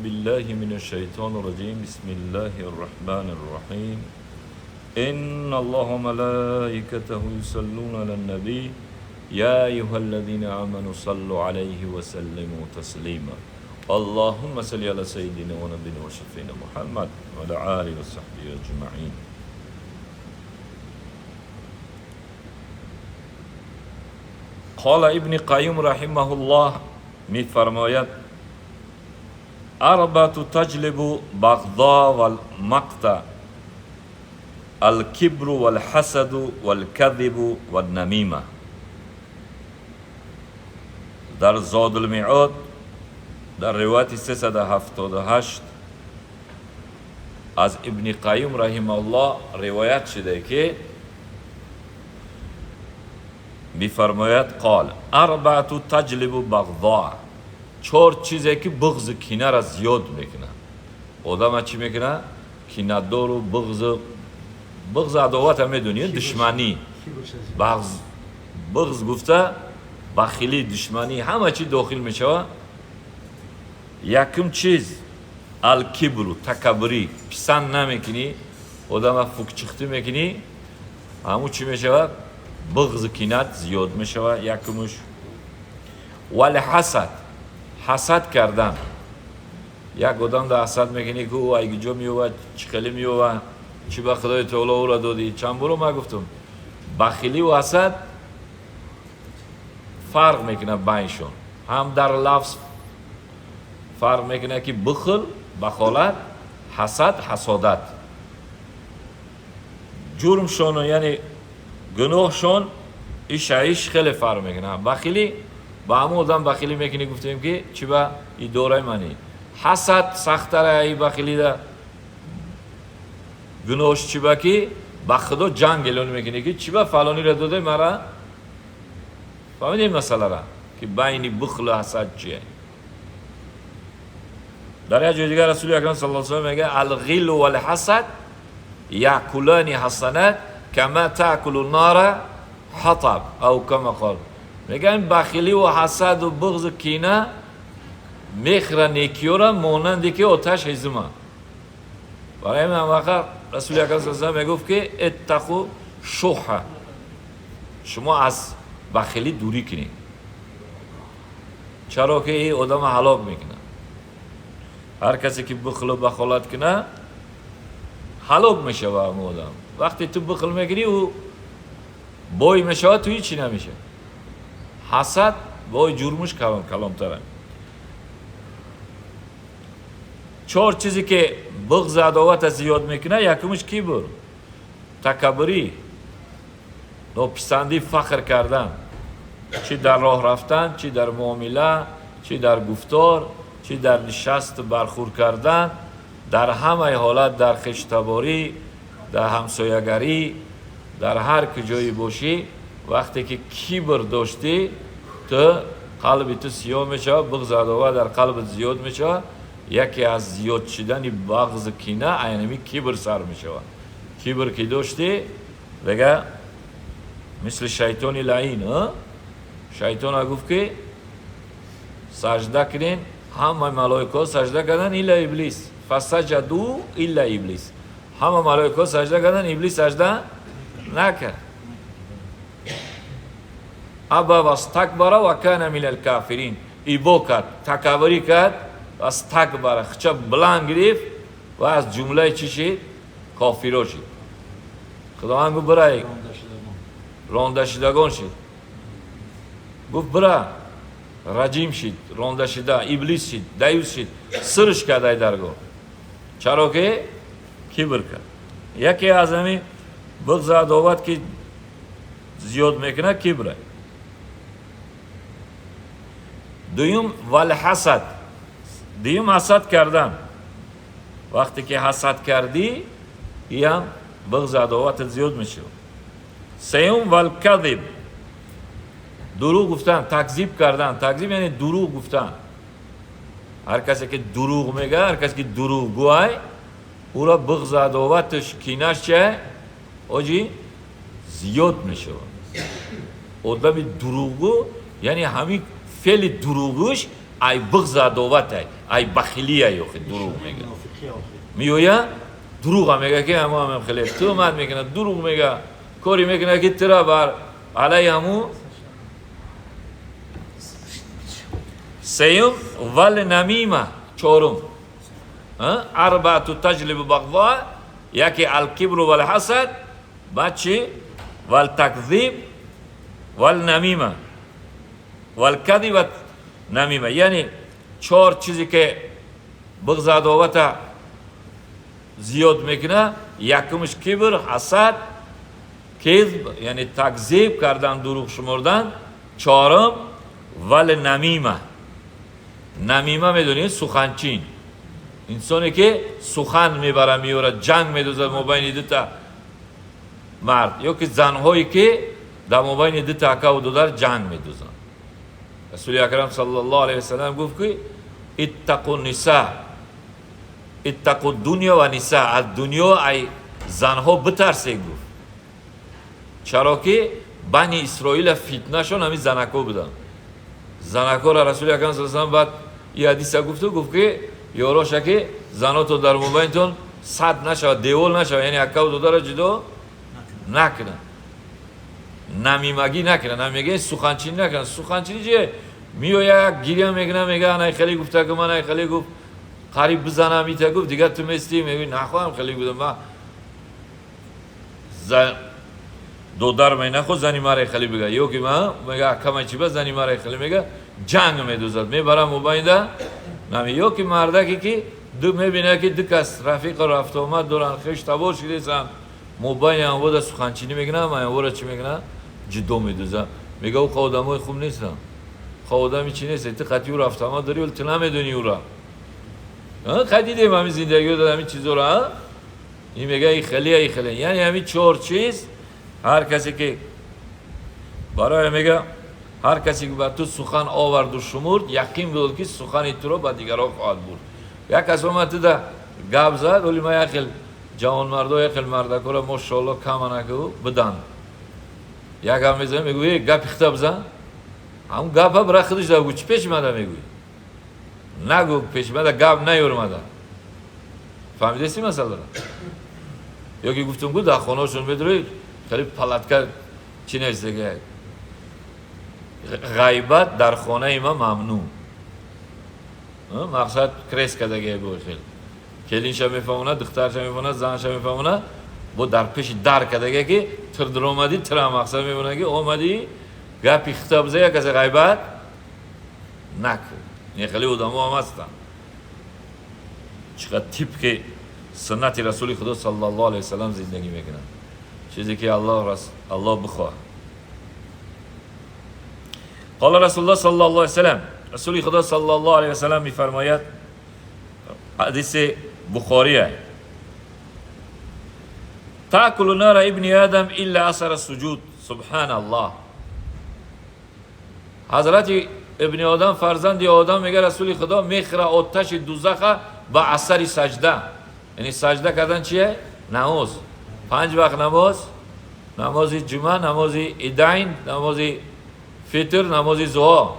بالله من الشيطان الرجيم بسم الله الرحمن الرحيم إن الله وملائكته يصلون على النبي يا أيها الذين آمنوا صلوا عليه وسلموا تسليما اللهم صل على سيدنا ونبينا وشفينا محمد وعلى آله وصحبه أجمعين. قال ابن قیم رحمه الله می‌فرماید اربعة تجلب بغضا والمقت الكبر والحسد والكذب والنمیمه. در زاد المعاد در روایت 378 از ابن قیم رحمه الله روایت شده که می‌فرماید قال اربعة تجلب بغضا، چهار چیزی که بغض کینه را زیاد میکنه. آدم چی میکنه؟ کینه دار و بغض عداوت هم میدونید، دشمنی، بغض گفته بخیلی، دشمنی، همه چی داخل میشه. یکم چیز الکبر، تکبری، پسند نمیکنی، آدم فکچختی میکنی، همون چی میشه؟ بغض کینت زیاد میشه. یکمش والحسد، حسد کردن. یک آدم در حسد میکنی که او ایگه جا میوه، چی خیلی میوه، چی به خدای تعالی او را دادی. چند برو ما گفتم بخیلی و حسد فرق میکنه بینشون، هم در لفظ فرق میکنه که بخل بخالت، حسد حسادت. جرمشون یعنی گناهشون ایش خیلی فرق میکنه. بخیلی با همون آدم بخیلی میکنی گفتیم که چی با این دوره منی. حسد سختره ای بخیلی ده. گناهش چی با که با خدا جنگ اعلان میکنی که چی با فلانی را داده مرا. فهمیدیم مسئله را که بین بخل و حسد چیه. در یک جای دیگر رسول اکرم صلی الله علیه و سلم میگه الغل والحسد یاکلان حسنات کما تاکل النار حطب او کما قال. میگه این بخیلی و حسد و بغض و کینه میخوره نیکیو را مانندی که آتش هیزمه. برای این وقت رسول اکرم صلی الله علیه و سلم میگفت که اتقوا شح، شما از بخیلی دوری کنید. چرا که این آدم هلاک میکنه. هر کسی که بخل و بخالت کنه هلاک میشه با اون آدم. وقتی تو بخل میکنی او بای میشه، تو هیچی نمیشه. حسد بای جرمش کلامتره. چهار چیزی که بغض عداوت زیاد میکنه، یکمش کبر، تکبری، ناپسندی، فخر کردن، چی در راه رفتن، چی در معامله، چی در گفتار، چی در نشست برخورد کردن، در همه حالت، در خشتباری، در همسایگری، در هر کجایی باشی، وقتی که کبر داشتی تو قلب تو سیاه میشه، بغض عداوت در قلب زیاد میشه. یکی از زیاد شدن بغض کینه اینمی کبر سر میشه. کبر که داشتی دیگه مثل شیطان لعین، شیطان گفت که سجده کنین، همه ملائکه سجده کردن الا ابلیس، فسجدوا الا ابلیس. همه ملائکه سجده کردن، ابلیس سجده نکرد. ابا واستکبر و کان من الکافرین. ایبو کرد، تکبری کرد، استکبر، خچه بلند گرفت و از جمله چی شد؟ کافرا شد. خداوند گفت برای رانده شدگان شد. گفت برای رجیم شد، رانده شده، ابلیس شد، دیوس شد، سرش کرده درگاه. چرا که کبر کرد. یکی از همین بغض عداوت که زیاد میکنه کبره. دویم والحسد، دویم حسد کردن. وقتی که حسد کردی این هم بغض عداوت زیاد میشه. سیوم والکذب، دروغ گفتن، تکذیب کردن. تکذیب یعنی دروغ گفتن. هر کسی که دروغ میگه، هر کسی که دروغ گوه، او را بغض عداوتش کینش چه؟ آجی زیاد میشه. آدم دروغگو یعنی همین فعل دروغش ای بغض عداوت ای بخیلی ای دروغ میگه میویا دروغ میگه که هم خیلی تهمت میکنه دروغ میگه کاری میکنه که ترا بر علی همو سیوم ول نمیمه چهارم اربعه تجلب بغضا یکی الکبر و الحسد بعد چی والتکذیب والنمیمه والکذب و نمیمه یعنی چهار چیزی که بغض عداوت زیاد میکنه یکمش کبر حسد کذب یعنی تکذیب کردن دروغ شمردن چهارم ول نمیمه نمیمه میدونید سخنچین انسانی که سخن میبره میوره جنگ میدوزه مبین دو تا مرد یا که زنهایی که در مبین دو تا اکا و دودر جنگ میدوزن رسول اکرم صلی الله علیه وسلم گفت که اتقوا النساء اتقوا الدنیا و نساء از دنیا ای زنها بترسه گفت چرا که بنی اسرائیل فتنه شون همین زنکا بودن زنکا را رسول اکرم صلی الله علیه وسلم بعد این حدیث گفت که یاراشه که زناتو در موبایلتون صد نشود دیول نشود یعنی اکا و دودر را جدا نکنن نمیمگی نکنن نمیگه سخنچینی نکنن سخنچینی چیه میویا گیریم میکنه میگه انا خیلی گفته که من خیلی گفت قریب بزنم میته گفت دیگه تو مستی میگی نخواهم خیلی بودم من دودر می نخو زنی مرا خیلی بگه یو که من میگه کما چی با زنی مرا خیلی میگه جنگ میدوزد میبرم موبایل نمی یو که مردکی که دو میبینه که دو کس رفیق رفت آمد دوران خیش تبار شده سن موبایل هم بود سخنچینی میکنه من ورا چی میکنه جدو میدوزه میگه او خودمای خوب نیستم خودمی چی نیست تو خطی او رفت آمد داری ولی تو نمیدونی او را خدیدیم همین زندگی رو دارم این چیزو را این میگه ای خیلی یعنی همین چهار چیز هر کسی که برای میگه هر کسی که بر تو سخن آورد و شمرد یقین بود که سخن تو رو با دیگران خواهد برد یک کس اومد تو ده گپ زد ولی ما یخیل جوان مردا یخیل مردکا را ماشاءالله کم نگو بدن یک هم میزنه میگوی گپ خطاب بزن همون گپ ها برای خودش ده بگو چی پیش مده میگوی نگو پیش مده گپ نیورمده فهمیده سی مسئله را یا که گفتم گو در خانه شون بدروید خیلی پلتکر چی نیست دیگه غیبت در خانه ما ممنوع مقصد کریس کدگه گوی خیلی کلینش هم میفهمونه دخترش هم میفهمونه زنش هم میفهمونه با در پیش در کدگه که تر در آمدی تر هم مقصد میفهمونه که آمدی گپی خطاب زه یک از غیبت نکن این خیلی ادامه هم هستن چقدر تیپ که سنت رسول خدا صلی الله علیه وسلم زندگی میکنن چیزی که الله بخواه قال رسول الله صلی الله علیه وسلم رسول خدا صلی الله علیه وسلم میفرماید حدیث بخاریه تاکل نار ابن آدم الا اثر السجود سبحان الله حضرت ابن آدم فرزند آدم میگه رسول خدا میخره آتش دوزخ با اثر سجده یعنی سجده کردن چیه نماز 5 وقت نماز جمعه نماز عیدین نماز فطر نماز ظهر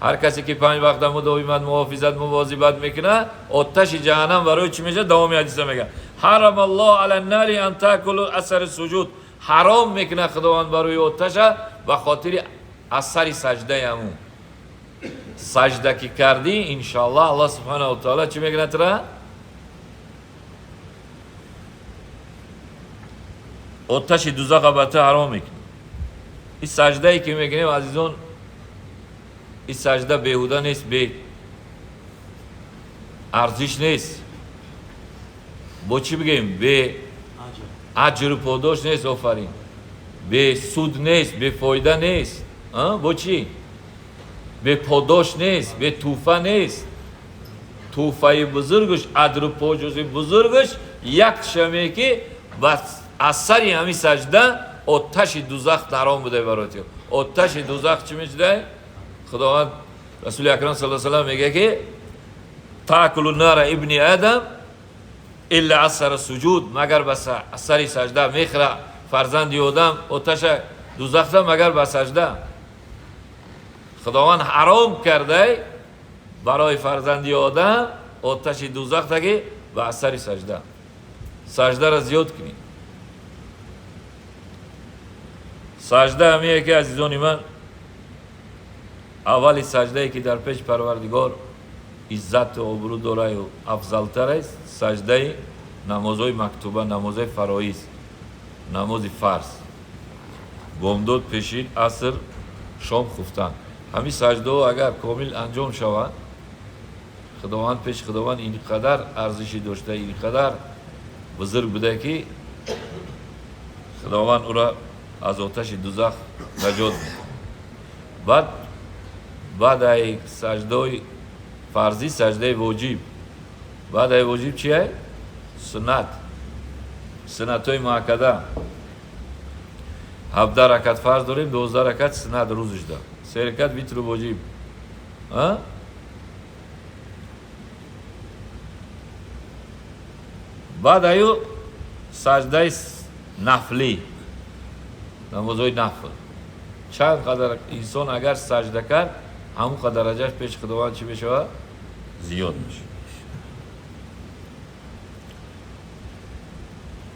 هر کسی که 5 وقت مداومت محافظت مواظبت میکنه آتش جهنم برای چی میشه دوام حدیث میگه حرم الله علی النار ان تاکل اثر السجود حرام میکنه خداوند برای آتش به خاطر اثر سجده همون سجده که کردی ان شاء الله الله سبحانه و تعالی چی میکنه ترا آتش دوزخ بته حرام میکنه این سجده ای که میکنیم عزیزان این سجده بیهوده نیست به ارزش نیست با چی بگیم به اجر و پاداش نیست آفرین به سود نیست به فایده نیست با چی به پاداش نیست به توفه نیست توفه بزرگش اجر و پاداش بزرگش یک شمه که بس اثری همین سجده آتش دوزخ حرام بوده براتی آتش دوزخ چی میشه خداوند رسول اکرم صلی الله علیه و میگه که تاکل النار ابن آدم الا اثر السجود مگر بس اثر سجده میخره فرزند آدم آتش دوزخ مگر بس سجده خداوند حرام کرده برای فرزندی آدم آتش دوزخ تگه به اثر سجده را زیاد کنید. سجده همیه که عزیزان من اولی سجده که در پیش پروردگار عزت و آبرو داره و افضلتر است سجده نمازهای مکتوبه، نمازهای فرایض، نماز فرض، بامداد، پیشین، عصر، شام خفتن. همین سجده ها اگر کامل انجام شود خداوند پیش خداوند اینقدر ارزشی داشته، اینقدر بزرگ بوده که خداوند او را از آتش دوزخ نجات میده. بعد ای سجده فرضی سجده واجب. بعد ای واجب چیه؟ سنت های مؤکده. 17 رکعت فرض داریم، 12 رکعت سنت روزش داریم، 3 رکعت ویتر و واجب. بعد ایو سجده نفلی، نمازهای نفل. چند قدر انسان اگر سجده کرد همون قدر درجهش پیش خداوند چی بشه؟ زیاد میشه.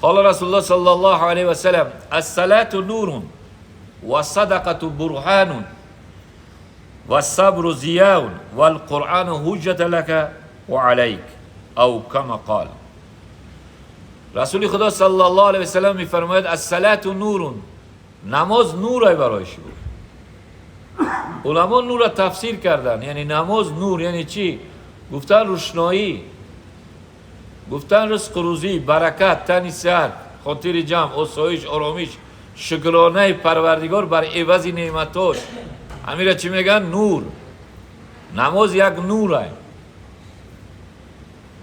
قال رسول الله صلی الله علیه و سلم الصلاة نور و صدقة برهان و الصبر ضیاء و القرآن حجة لك و علیک او کما قال. رسول خدا صلی الله علیه و سلم میفرماید الصلاة نور، نماز نور برای شما. علما نور را تفسیر کردن، یعنی نماز نور یعنی چی؟ گفتن روشنایی، گفتن رزق روزی، برکت، تن صحت، خاطر جمع، آسایش، آرامش، شکرانه پروردگار بر عوض نعمتاش. همین را چی میگن؟ نور. نماز یک نوره.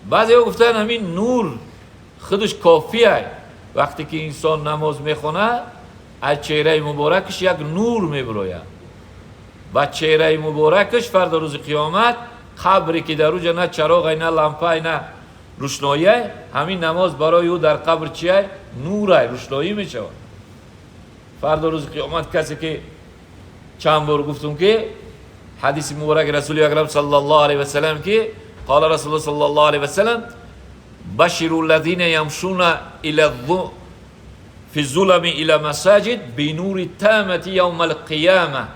بعضی ها گفتن همین نور خودش کافیه. وقتی که انسان نماز میخونه از چهره مبارکش یک نور میبراید. و چهره مبارکش فردا روز قیامت قبری که در اوجه نه چراغ نه لامپه نه روشنایی، همین نماز برای او در قبر چیه؟ نوره، روشنایی میشه. فردا روز قیامت کسی که چند بار گفتم که حدیث مبارک رسول اکرم صلی الله علیه و سلم که قال رسول الله صلی الله علیه و سلم بشر الذین یمشون الى فی الظلم الى مساجد بنور تامة یوم القیامه.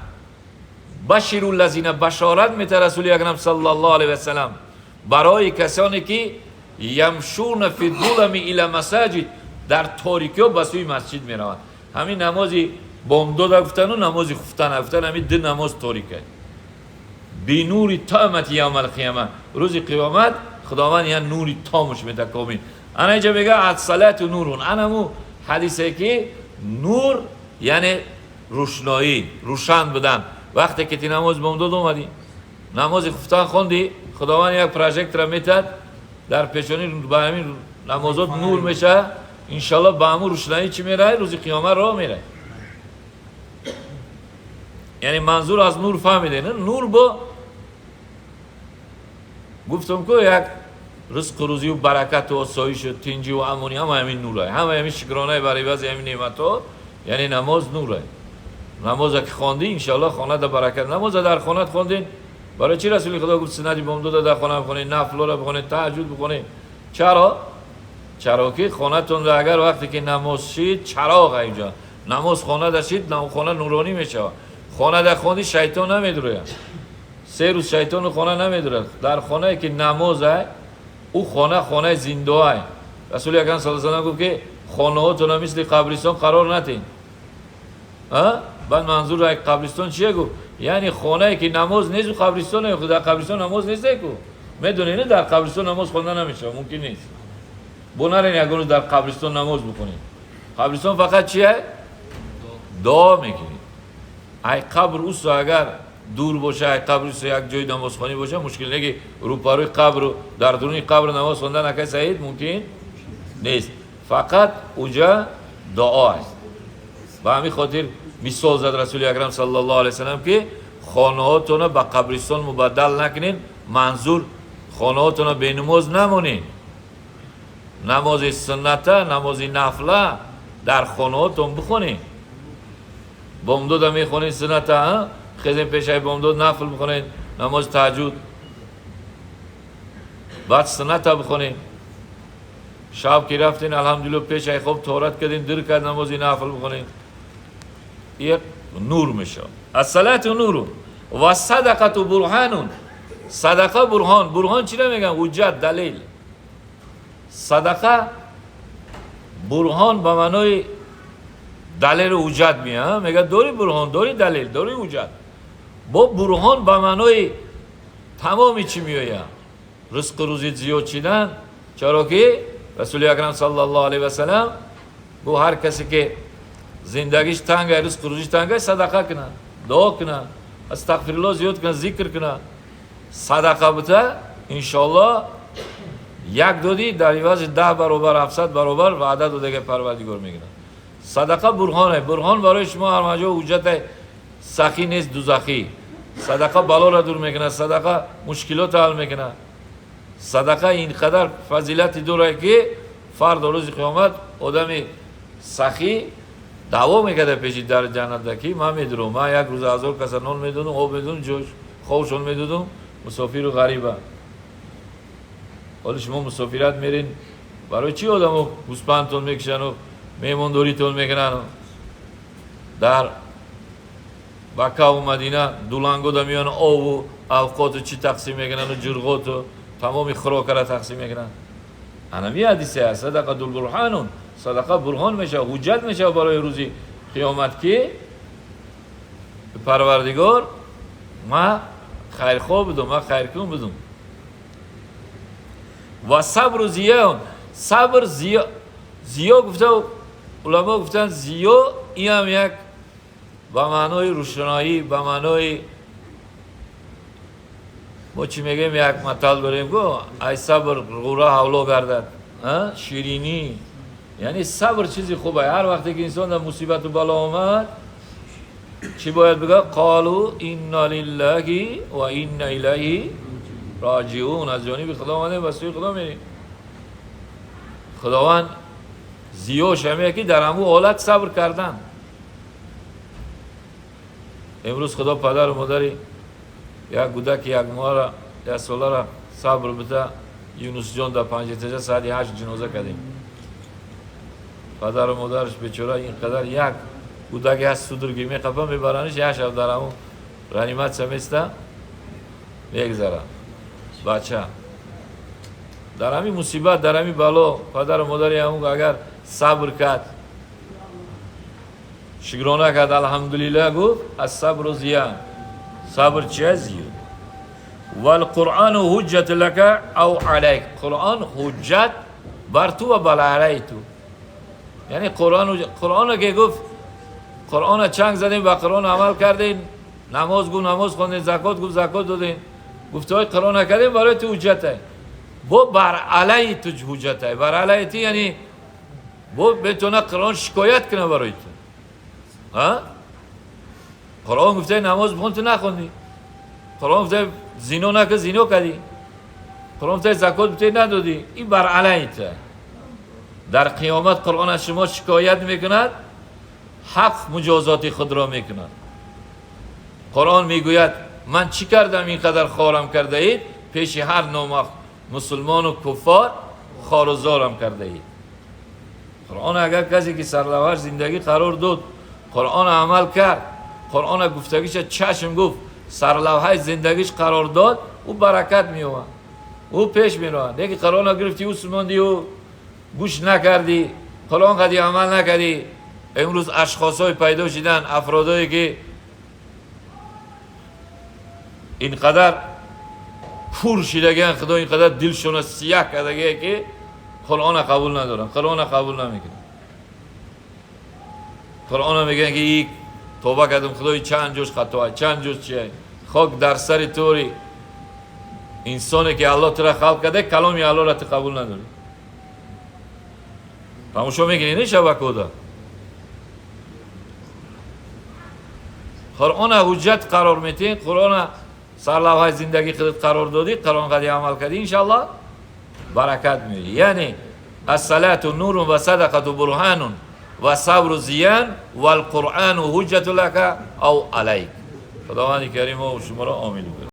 بشر الذین، بشارت میده رسول اکرم صلی الله علیه و سلم برای کسانی که یمشون فی الظلم الی مساجد، در تاریکی ها به سوی مسجد میروند. همین نمازی بامداد گفتن و نمازی خفتن گفتن، همین دو نماز تاریکه. بی نوری تامت یوم القیامه، روز قیامت خداوند یه نوری تامش میده کامل. انا اینجا میگه الصلاة نورون، انمو حدیثه که نور یعنی روشنایی، روشن بودن. وقتی که تی نماز بامداد اومدی نماز خفتن خوندی، خداوند یک پروژکتور میتد در پیشانی به همین نمازات نور میشه، انشالله به همون روشنایی چی میره؟ روز قیامت راه میره. یعنی منظور از نور فهمیده نه؟ نور با گفتم که یک رزق روزی و برکت و آسایش و تنجی و امونی همین نوره، همین شکرانه برای وضع همین نعمت ها، یعنی نماز نوره. نماز که خواندی انشالله خانه در برکت. نماز در خانه خواندین برای چی رسول خدا گفت سنتی بامداد در خانه بخونید، نفل را بخونید، تهجد بخونید؟ چرا که خانه تون اگر وقتی که نماز شید چراغ اینجا نماز خانه داشتید، خانه نورانی میشه. خانه در خوندی شیطان نمیدره، 3 روز شیطان خانه نمیدره. در خانه که نماز او خانه زنده است. رسول اکرم صلی الله علیه و سلم گفت که خانه هاتون مثل قبرستان قرار ندین. بعد منظور یک قبرستان چیه گفت؟ یعنی خانه که نماز نیست و قبرستانه. در قبرستان نماز نیست کو؟ میدونین در قبرستان نماز خوندن نمیشه، ممکن نیست. بنارین یک روز در قبرستان نماز بکنید. قبرستان فقط چیه؟ دعا میکنید. ای قبر اوست اگر دور باشه، ای قبر اوست یک جای نمازخوانی باشه، مشکل نیست. روپروی قبر و در درون قبر نماز خوندن اگه صحیح ممکن نیست. فقط اونجا دعا است. و همین خاطر مثال زد رسول اکرم صلی الله علیه و سلم که خانه هاتون به قبرستان مبدل نکنین. منظور خانه هاتون به نماز نمونین. نماز سنت، نماز نفله در خانه هاتون بخونین. بامداد میخونین سنت، خیزین پیش بامداد نفل بخونین، نماز تهجد بعد سنت بخونین. شب که رفتین الحمدلله پیش ای خوب طهارت کردین در کرد نمازی نفل بخونین، یک نور میشه. الصلاة نور و صدقه برهان. صدقه برهان. برهان چی نمیگن؟ حجت، دلیل. صدقه برهان به معنای دلیل و حجت میاد. میگه داری برهان، داری دلیل، داری حجت. با برهان به معنای تمامی چی میآید؟ رزق روزی زیاد چیدن. چرا که رسول اکرم صلی الله علیه و سلم گو هر کسی که زندگیش تنگه، رزق روزیش تنگه، صدقه کنه، دعا کنه، استغفرالله زیاد کنه، ذکر کنه. صدقه بده انشالله یک دودی در عوض 10 برابر 700 برابر وعده داده که پروردگار میگیره. صدقه برهانه. برهان برای شما هر مجا حجت سخی نیست، دوزخی. صدقه بلا را دور میکنه، صدقه مشکلات حل میکنه. صدقه اینقدر فضیلت داره که فرد روز قیامت آدم سخی دعوا میکرده پیش در جنت که من میدونم، من یک روز 1000 کس نان میدونم، آب میدونم، جوش خوشون میدونم، مسافر و غریبه. حالا شما مسافرت میرین برای چی آدمو گوسپندتون میکشن و میمونداریتون میکنن؟ در مکه و مدینه دولنگو دا میان آب و اوقات چی تقسیم میکنن و جرغات و تمامی خوراک را تقسیم میکنن. انمی حدیثه هست. صدقه برهانون. صدقه برهان میشه، حجت میشه برای روزی قیامت که پروردگار ما خیرخواه بدم، ما خیرکون بدم. و صبر زیان. صبر زیا گفته، علما گفتن زیا این هم یک به معنای روشنایی، به معنای ما چی میگیم، یک مثال بریم گو ای صبر غوره حولا گردد، شیرینی. یعنی صبر چیزی خوبه. هر وقتی که انسان در مصیبت و بلا آمد چی باید بگه؟ قالوا انا لله و انا الیه راجعون. از جانب خداوند و سوی خدا میریم. خداوند زیاش همه که در همون حالت صبر کردن. امروز خدا پدر و مادری یک کودک یک ماه را 10 ساله را صبر بده. یونس جان در 5 ساعت 8 جنازه کردیم. پدر و مادرش بیچاره اینقدر یک کودک هست سودرگی میخفه میبرنش یک شب در همون رنیمت سمیسته میگذره. بچه در همین مصیبت، در همین بلا پدر و مادری همون اگر صبر کرد، شکرانه کرد، الحمدلله گفت از صبر و زیان. صبر چیه؟ زیاد. والقرآن حجت لك او علیک. قرآن حجت بر تو و بر علی تو. یعنی قرآن که گفت قرآن چنگ زدین و قرآن عمل کردین، نماز گو نماز خوندین، زکات گو زکات دادین، گفته های قرآن کردین، برای تو حجته. با بر علی تو حجته. بر علی تو یعنی با بتونه قرآن شکایت کنه برای تو. قرآن گفته نماز بخون تو نخوندی، قرآن گفته زنا نکن زنا کردی، قرآن گفته زکات گفته ندادی، این بر علیته. در قیامت قرآن از شما شکایت میکند، حق مجازات خود را میکند. قرآن میگوید من چی کردم اینقدر خوارم کرده اید؟ پیش هر نوع مسلمان و کفار خوار و زارم کرده اید. قرآن اگر کسی که سرلوحش زندگی قرار داد، قرآن عمل کرد، قرآن گفتگیش چشم گفت، سرلوحه زندگیش قرار داد، او برکت میومد، او پیش میروند. دیگه قرآن گرفتی او سماندی و گوش نکردی، قرآن قدی عمل نکردی. امروز اشخاص های پیدا شدن، افرادایی که اینقدر پور شدگن، خدا اینقدر دلشون سیاه کردگه که قرآن قبول ندارن، قرآن قبول نمیکنن. قرآن میگن که یک توبه کردم خدای چند جوش خطا، چند جوش چیه، خاک در سر توری. انسانی که الله تو را خلق کرده کلامی الله را تو قبول نداری. تماشا میکنی نه شبکه دا. قرآن حجت قرار میتین، قرآن سرلوحه زندگی خودت قرار دادی، قرآن قدی عمل کردی، انشاءالله برکت میری. یعنی الصلاة نور و صدقه برهان و صبر زیان و القرآن حجت لك او علیک. خداوند کریم و شما را آمین.